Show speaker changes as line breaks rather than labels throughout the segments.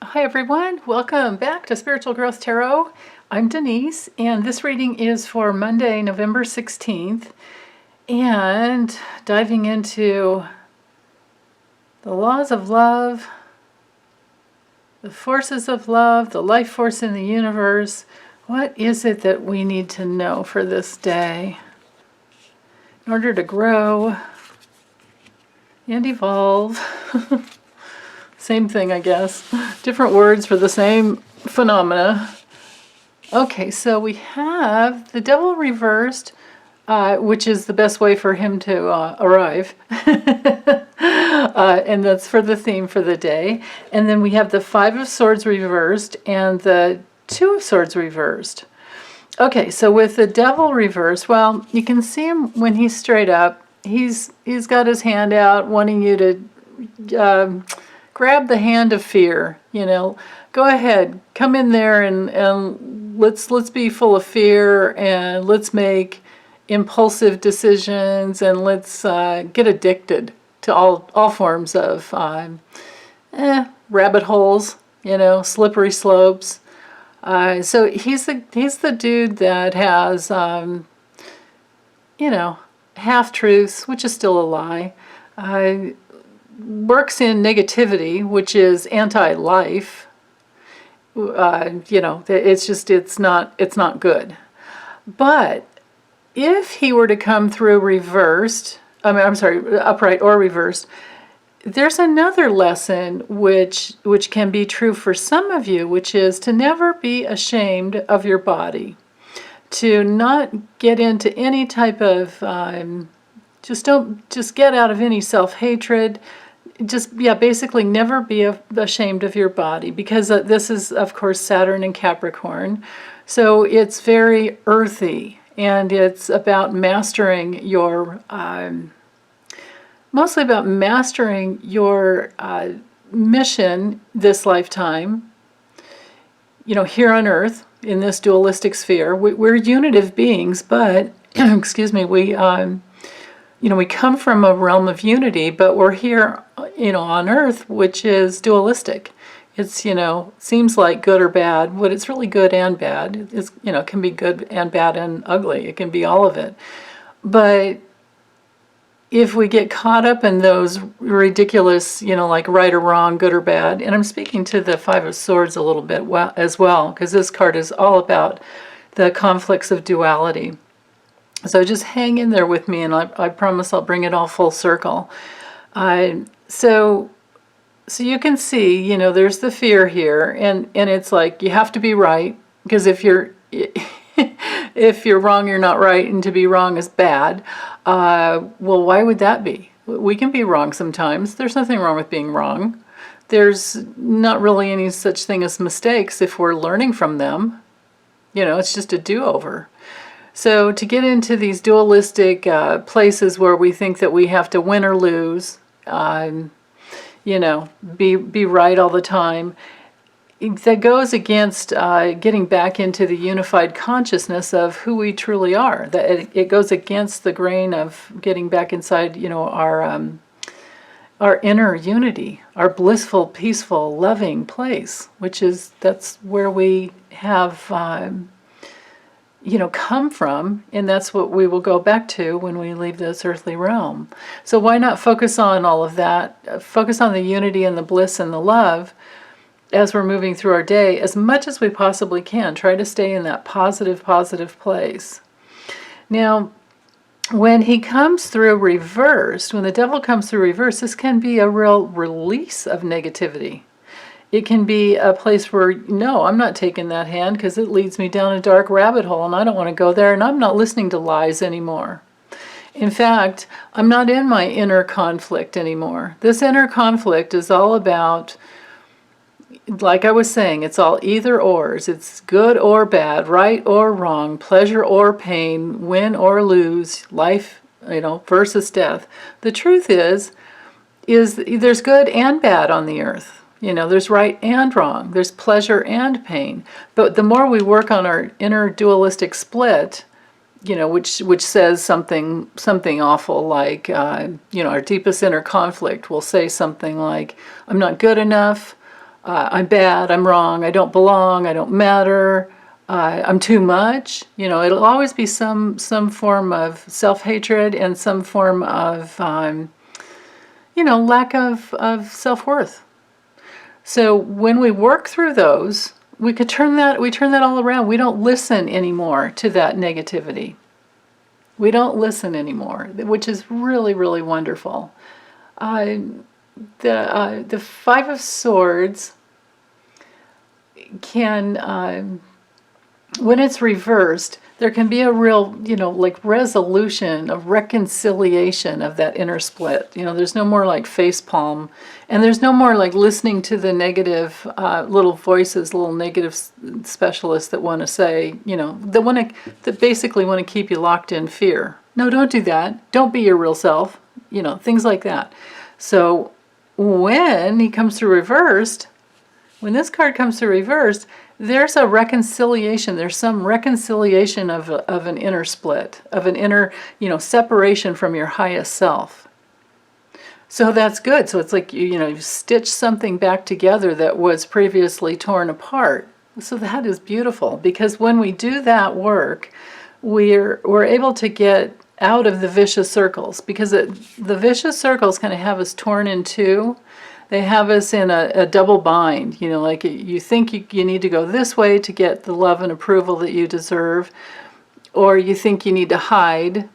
Hi everyone, welcome back to Spiritual Growth Tarot. I'm Denise, and this reading is for Monday, November 16th, and diving into the laws of love, the forces of love, the life force in the universe. What is it that we need to know for this day in order to grow and evolve? Same thing, I guess. Different words for the same phenomena. Okay, so we have the devil reversed, which is the best way for him to arrive. And that's for the theme for the day. And then we have the Five of Swords reversed and the Two of Swords reversed. Okay, so with the devil reversed, well, you can see him when he's straight up. He's got his hand out wanting you to grab the hand of fear, go ahead, come in there and let's be full of fear, and let's make impulsive decisions, and let's get addicted to all forms of rabbit holes, slippery slopes. So he's the dude that has half truths, which is still a lie. Works in negativity, which is anti-life. It's not good. But if he were to come through reversed, upright or reversed, there's another lesson which can be true for some of you, which is to never be ashamed of your body, to not get into any type of just get out of any self-hatred. Basically never be ashamed of your body, because this is, of course, Saturn in Capricorn. So it's very earthy, and it's about mastering your, mostly about mastering your mission this lifetime, here on Earth, in this dualistic sphere. We're unitive beings, but, excuse me, we come from a realm of unity, but we're here, on Earth, which is dualistic. It's, seems like good or bad, but it's really good and bad. It's, it can be good and bad and ugly. It can be all of it. But if we get caught up in those ridiculous, like right or wrong, good or bad, and I'm speaking to the Five of Swords a little bit as well, because this card is all about the conflicts of duality. So just hang in there with me, and I promise I'll bring it all full circle. So you can see, there's the fear here, and it's like you have to be right, because if you're wrong, you're not right, and to be wrong is bad. Well, why would that be? We can be wrong sometimes. There's nothing wrong with being wrong. There's not really any such thing as mistakes if we're learning from them. It's just a do-over. So to get into these dualistic places where we think that we have to win or lose, be right all the time, that goes against getting back into the unified consciousness of who we truly are. That it goes against the grain of getting back inside, our inner unity, our blissful, peaceful, loving place, that's where we have come from, and that's what we will go back to when we leave this earthly realm. So why not focus on all of that? Focus on the unity and the bliss and the love as we're moving through our day as much as we possibly can. Try to stay in that positive place. Now, when he comes through reversed, when the devil comes through reversed, this can be a real release of negativity. It can be a place where, no, I'm not taking that hand because it leads me down a dark rabbit hole and I don't want to go there, and I'm not listening to lies anymore. In fact, I'm not in my inner conflict anymore. This inner conflict is all about, like I was saying, it's all either ors. It's good or bad, right or wrong, pleasure or pain, win or lose, life, versus death. The truth is there's good and bad on the earth. There's right and wrong. There's pleasure and pain. But the more we work on our inner dualistic split, which says something awful like, our deepest inner conflict will say something like, I'm not good enough, I'm bad, I'm wrong, I don't belong, I don't matter, I'm too much. It'll always be some form of self-hatred and some form of, lack of self-worth. So when we work through those, we turn that all around. We don't listen anymore to that negativity. We don't listen anymore, which is really, really wonderful. The Five of Swords can, when it's reversed, there can be a real, like resolution, of reconciliation of that inner split. There's no more like facepalm, and there's no more like listening to the negative little voices, little negative specialists that want to say, that basically want to keep you locked in fear. No, don't do that. Don't be your real self. Things like that. So when he comes through reversed, when this card comes through reversed, there's a reconciliation. There's some reconciliation of an inner split, of an inner, separation from your highest self. So that's good. So it's like, you've stitched something back together that was previously torn apart. So that is beautiful, because when we do that work, we're able to get out of the vicious circles, because the vicious circles kind of have us torn in two. They have us in a double bind, like you think you need to go this way to get the love and approval that you deserve, or you think you need to hide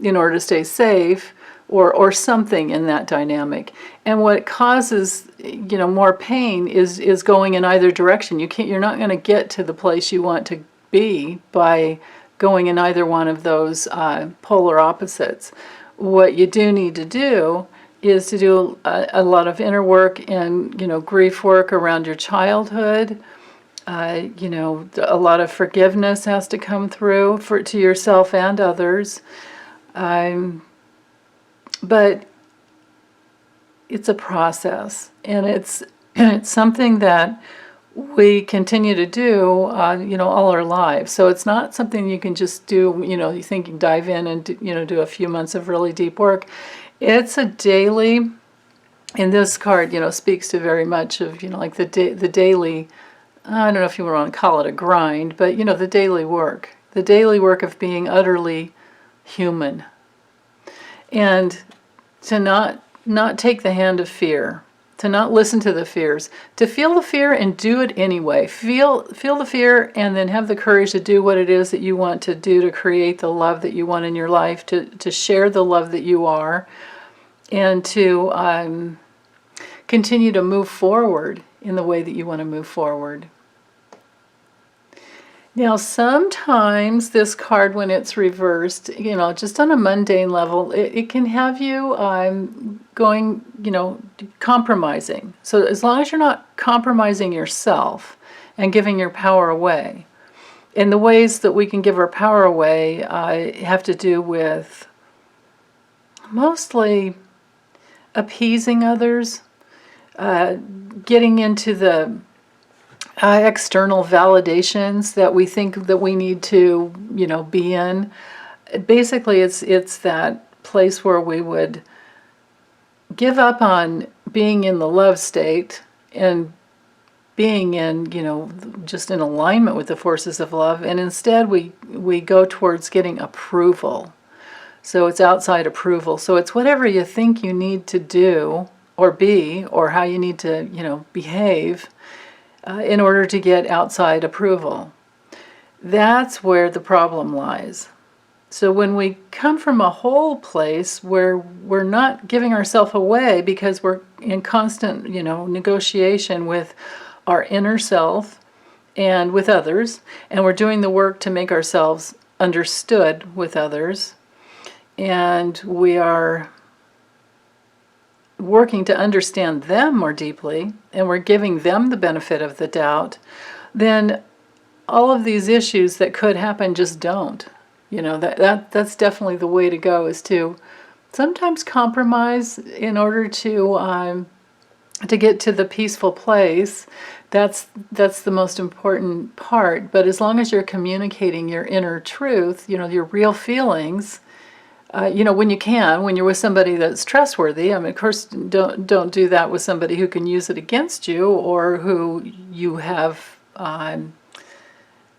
in order to stay safe, or something in that dynamic. And what causes, more pain is going in either direction. You're not going to get to the place you want to be by going in either one of those polar opposites. What you do need to do is to do a lot of inner work and, grief work around your childhood. A lot of forgiveness has to come through to yourself and others. But it's a process, and it's something that we continue to do, all our lives. So it's not something you can just do, you think you can dive in and, do a few months of really deep work. It's a daily, and this card, speaks to very much of, like the daily, I don't know if you want to call it a grind, but, the daily work of being utterly human. And to not take the hand of fear, to not listen to the fears, to feel the fear and do it anyway. Feel the fear, and then have the courage to do what it is that you want to do to create the love that you want in your life, to share the love that you are, and to continue to move forward in the way that you want to move forward. Now, sometimes this card, when it's reversed, just on a mundane level, it can have you going, compromising. So as long as you're not compromising yourself and giving your power away, and the ways that we can give our power away have to do with mostly appeasing others, getting into the external validations that we think that we need to, be in. Basically, it's that place where we would give up on being in the love state and being in, just in alignment with the forces of love, and instead we go towards getting approval. So it's outside approval. So it's whatever you think you need to do or be, or how you need to, behave, in order to get outside approval. That's where the problem lies. So when we come from a whole place where we're not giving ourselves away because we're in constant, negotiation with our inner self and with others, and we're doing the work to make ourselves understood with others, and we are working to understand them more deeply, and we're giving them the benefit of the doubt, then all of these issues that could happen just don't. That's definitely the way to go, is to sometimes compromise in order to get to the peaceful place. That's the most important part. But as long as you're communicating your inner truth, your real feelings, when you can, when you're with somebody that's trustworthy. I mean, of course, don't do that with somebody who can use it against you or who you have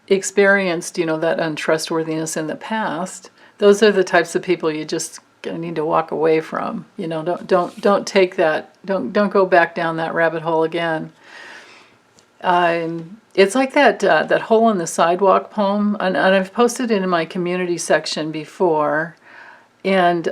experienced, that untrustworthiness in the past. Those are the types of people you just need to walk away from. Don't take that. Don't go back down that rabbit hole again. It's like that hole in the sidewalk poem, and I've posted it in my community section before, and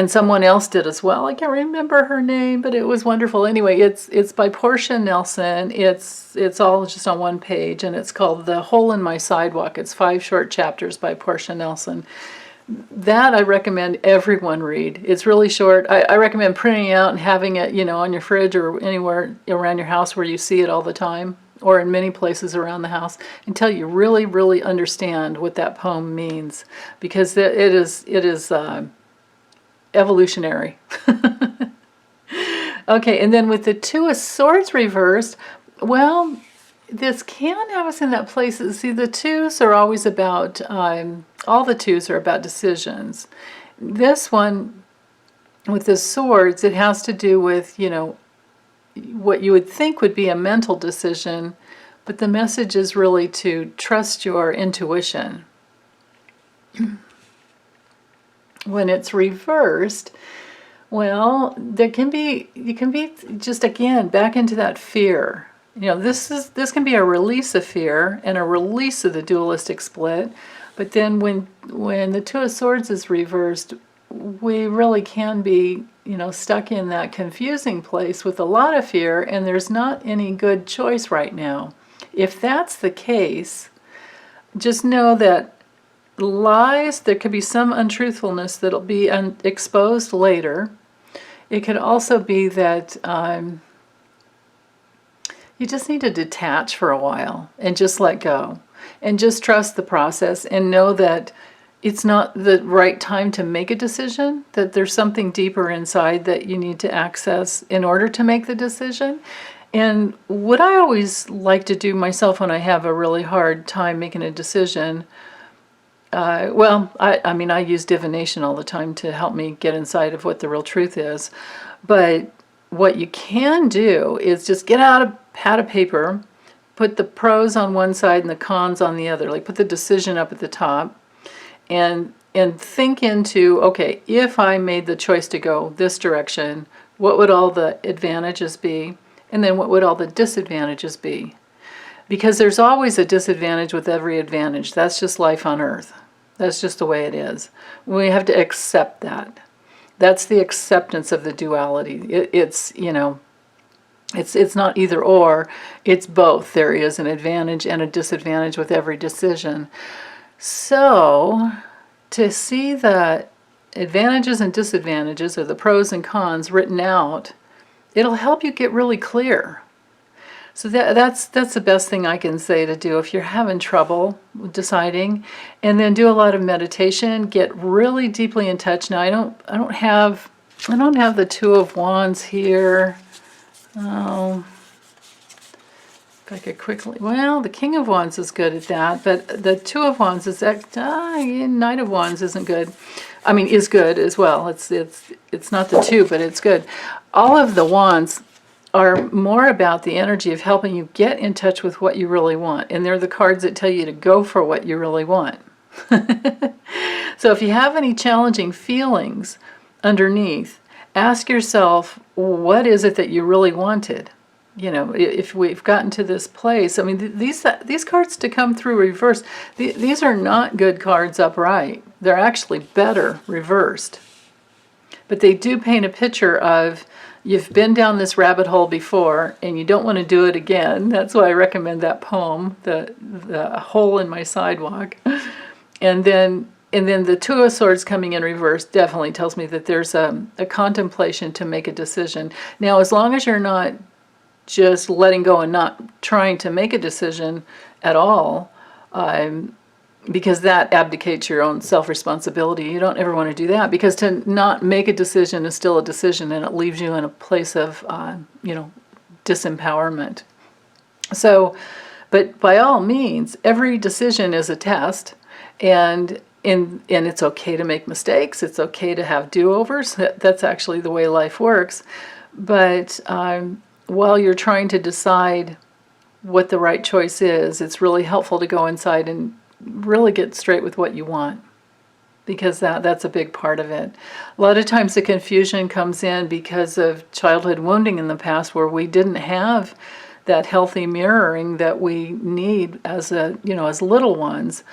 someone else did as well. I can't remember her name, but it was wonderful. Anyway, it's by Portia Nelson. It's all just on one page, and it's called "The Hole in My Sidewalk." It's 5 short chapters by Portia Nelson. That I recommend everyone read. It's really short. I recommend printing it out and having it, on your fridge or anywhere around your house where you see it all the time, or in many places around the house, until you really, really understand what that poem means, because it is evolutionary. Okay, and then with the 2 of Swords reversed, well, this can have us in that place. See, the 2s are always about, all the 2s are about decisions. This one, with the swords, it has to do with, what you would think would be a mental decision, but the message is really to trust your intuition. When it's reversed, well, you can be just, again, back into that fear. This can be a release of fear and a release of the dualistic split. But then when the 2 of Swords is reversed, we really can be, stuck in that confusing place with a lot of fear, and there's not any good choice right now. If that's the case, just know that lies, there could be some untruthfulness that'll be exposed later. It could also be that you just need to detach for a while and just let go and just trust the process and know that it's not the right time to make a decision, that there's something deeper inside that you need to access in order to make the decision. And what I always like to do myself when I have a really hard time making a decision, I use divination all the time to help me get inside of what the real truth is. But what you can do is just get out a pad of paper, put the pros on one side and the cons on the other, like put the decision up at the top, and think into, okay, if I made the choice to go this direction, what would all the advantages be? And then what would all the disadvantages be? Because there's always a disadvantage with every advantage. That's just life on earth. That's just the way it is. We have to accept that. That's the acceptance of the duality. It's not either or, it's both. There is an advantage and a disadvantage with every decision. So, to see the advantages and disadvantages, or the pros and cons written out, it'll help you get really clear. So that's the best thing I can say to do if you're having trouble deciding. And then do a lot of meditation, get really deeply in touch. Now I don't have the 2 of Wands here. Oh, I could quickly. Well, the King of Wands is good at that, but the 2 of Wands is that. Knight of Wands isn't good. I mean, is good as well. It's not the 2, but it's good. All of the Wands are more about the energy of helping you get in touch with what you really want, and they're the cards that tell you to go for what you really want. So if you have any challenging feelings underneath, ask yourself, what is it that you really wanted? If we've gotten to this place, I mean, these cards to come through reverse, these are not good cards upright. They're actually better reversed. But they do paint a picture of, you've been down this rabbit hole before and you don't want to do it again. That's why I recommend that poem, the Hole in My Sidewalk. And then the 2 of Swords coming in reverse definitely tells me that there's a contemplation to make a decision. Now, as long as you're not just letting go and not trying to make a decision at all, because that abdicates your own self-responsibility. You don't ever want to do that, because to not make a decision is still a decision, and it leaves you in a place of, disempowerment. So, but by all means, every decision is a test, and and it's okay to make mistakes. It's okay to have do-overs. That's actually the way life works. But while you're trying to decide what the right choice is, it's really helpful to go inside and really get straight with what you want, because that's a big part of it. A lot of times the confusion comes in because of childhood wounding in the past, where we didn't have that healthy mirroring that we need as as little ones,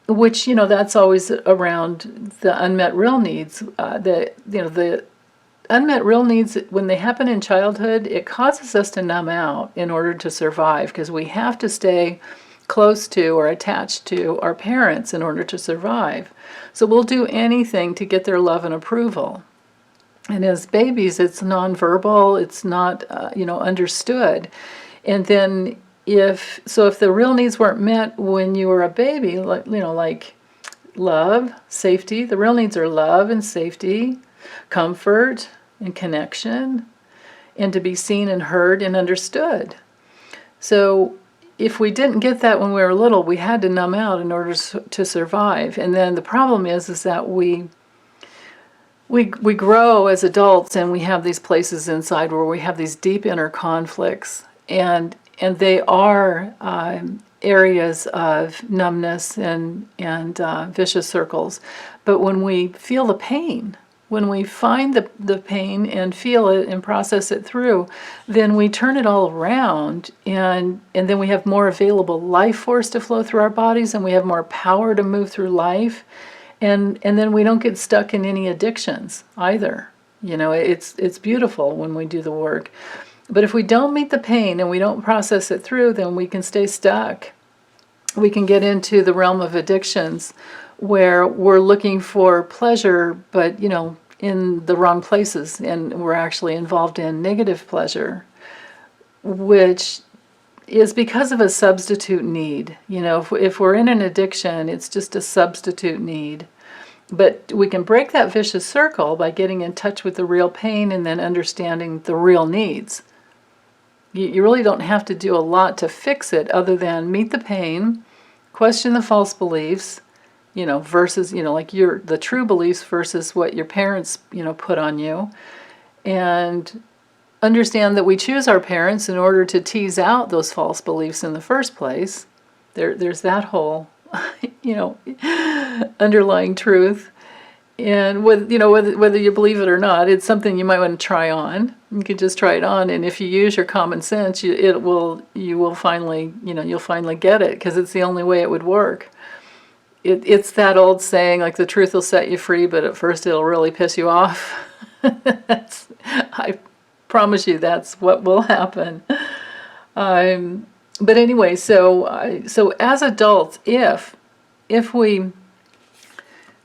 which that's always around the unmet real needs. The unmet real needs, when they happen in childhood, it causes us to numb out in order to survive, because we have to stay close to or attached to our parents in order to survive. So we'll do anything to get their love and approval. And as babies, it's nonverbal, it's not understood. And then if the real needs weren't met when you were a baby, like love, safety, the real needs are love and safety, comfort and connection, and to be seen and heard and understood. So if we didn't get that when we were little, we had to numb out in order to survive. And then the problem is that we grow as adults, and we have these places inside where we have these deep inner conflicts, and they are areas of numbness and vicious circles. But when we feel the pain, when we find the pain and feel it and process it through, then we turn it all around, and then we have more available life force to flow through our bodies, and we have more power to move through life. And then we don't get stuck in any addictions either. It's beautiful when we do the work. But if we don't meet the pain and we don't process it through, then we can stay stuck. We can get into the realm of addictions, where we're looking for pleasure, but in the wrong places, and we're actually involved in negative pleasure, which is because of a substitute need. If we're in an addiction, it's just a substitute need. But we can break that vicious circle by getting in touch with the real pain and then understanding the real needs. You really don't have to do a lot to fix it, other than meet the pain, question the false beliefs, versus, like the true beliefs versus what your parents, put on you, and understand that we choose our parents in order to tease out those false beliefs in the first place. There's that whole, underlying truth. And whether you believe it or not, it's something you might want to try on. You could just try it on, and if you use your common sense, you will finally, you'll finally get it, because it's the only way it would work. It's that old saying, like, the truth will set you free, but at first it'll really piss you off. I promise you that's what will happen. But anyway, so as adults, if we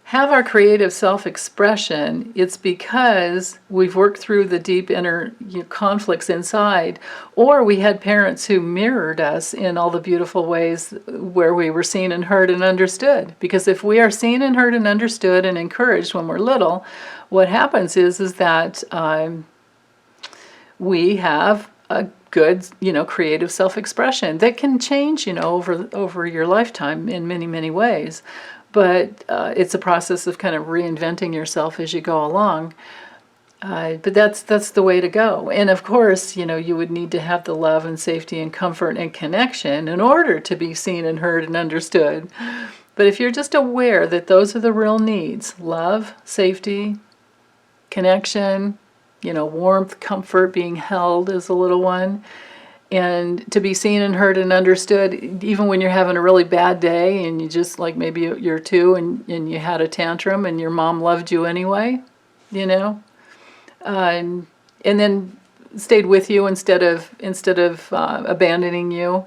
have our creative self-expression, it's because we've worked through the deep inner conflicts inside, or we had parents who mirrored us in all the beautiful ways where we were seen and heard and understood. Because if we are seen and heard and understood and encouraged when we're little, what happens is that we have a good, creative self-expression that can change, over your lifetime in many, many ways. But it's a process of kind of reinventing yourself as you go along. But that's the way to go. And of course, you would need to have the love and safety and comfort and connection in order to be seen and heard and understood. But if you're just aware that those are the real needs, love, safety, connection, warmth, comfort, being held as a little one, and to be seen and heard and understood, even when you're having a really bad day and you just, like, maybe you're 2 and you had a tantrum and your mom loved you anyway, and then stayed with you instead of abandoning you.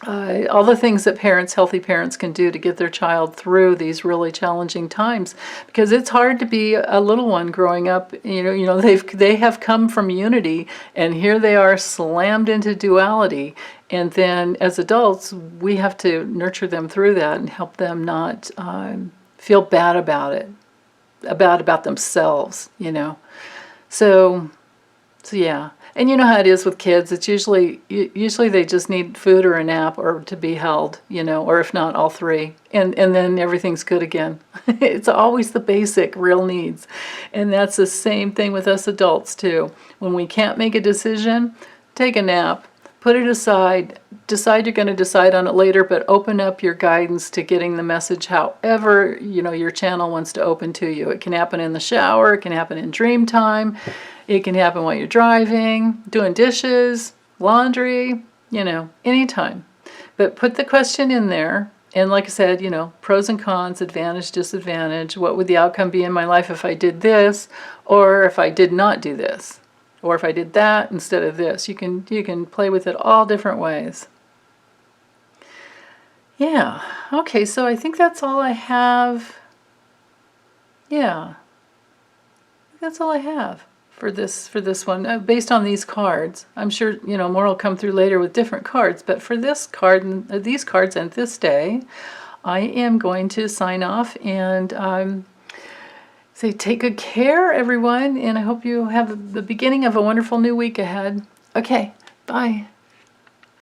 All the things that healthy parents can do to get their child through these really challenging times, because it's hard to be a little one growing up. They have come from unity, and here they are slammed into duality. And then as adults, we have to nurture them through that and help them not feel bad about it, about themselves. So yeah. And you know how it is with kids. It's usually they just need food or a nap or to be held, or if not, all three. And then everything's good again. It's always the basic, real needs. And that's the same thing with us adults, too. When we can't make a decision, take a nap, put it aside, decide you're going to decide on it later, but open up your guidance to getting the message however, your channel wants to open to you. It can happen in the shower, it can happen in dream time, it can happen while you're driving, doing dishes, laundry, anytime. But put the question in there, and like I said, pros and cons, advantage, disadvantage, what would the outcome be in my life if I did this, or if I did not do this? Or if I did that instead of this. You can play with it all different ways. Yeah. Okay, so I think that's all I have. Yeah. That's all I have for this one, based on these cards. I'm sure, more will come through later with different cards, but for this card and these cards and this day, I am going to sign off and say take good care, everyone, and I hope you have the beginning of a wonderful new week ahead. Okay, bye.